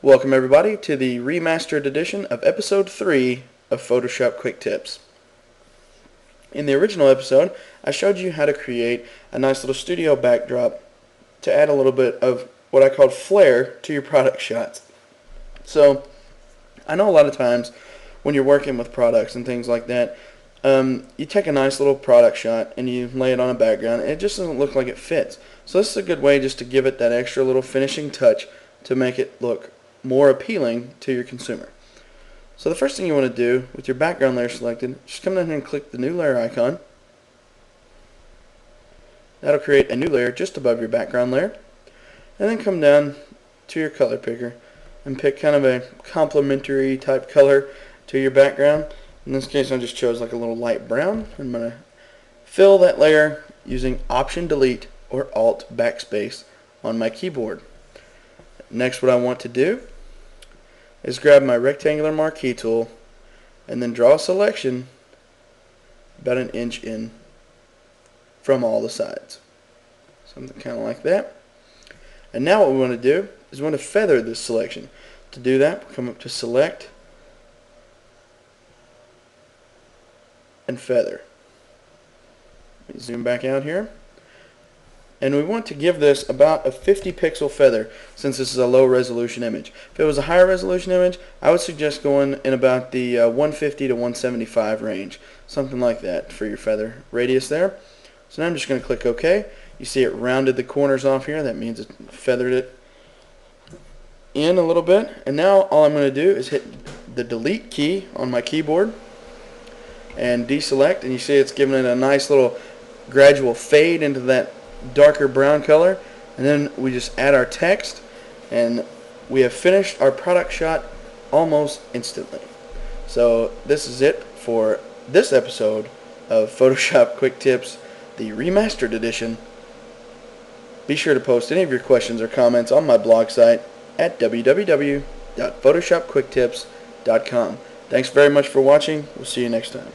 Welcome everybody to the remastered edition of episode 3 of Photoshop Quick Tips. In the original episode, I showed you how to create a nice little studio backdrop to add a little bit of what I called flair to your product shots. So, I know a lot of times when you're working with products and things like that, you take a nice little product shot and you lay it on a background and it just doesn't look like it fits. So this is a good way just to give it that extra little finishing touch to make it look more appealing to your consumer. So the first thing you want to do with your background layer selected, just come down here and click the new layer icon. That'll create a new layer just above your background layer. And then come down to your color picker and pick kind of a complementary type color to your background. In this case I just chose like a little light brown. I'm going to fill that layer using Option Delete or Alt Backspace on my keyboard. Next, what I want to do is grab my rectangular marquee tool and then draw a selection about an inch in from all the sides. Something kind of like that. And now what we want to do is we want to feather this selection. To do that, we'll come up to Select and Feather. Let me zoom back out here. And we want to give this about a 50 pixel feather since this is a low resolution image. If it was a higher resolution image, I would suggest going in about the 150 to 175 range. Something like that for your feather radius there. So now I'm just going to click OK. You see it rounded the corners off here. That means it feathered it in a little bit. And now all I'm going to do is hit the delete key on my keyboard and deselect. And you see it's giving it a nice little gradual fade into that darker brown color, and then we just add our text and we have finished our product shot almost instantly. So this is it for this episode of Photoshop Quick Tips, the remastered edition. Be sure to post any of your questions or comments on my blog site at www.photoshopquicktips.com. Thanks very much for watching. We'll see you next time.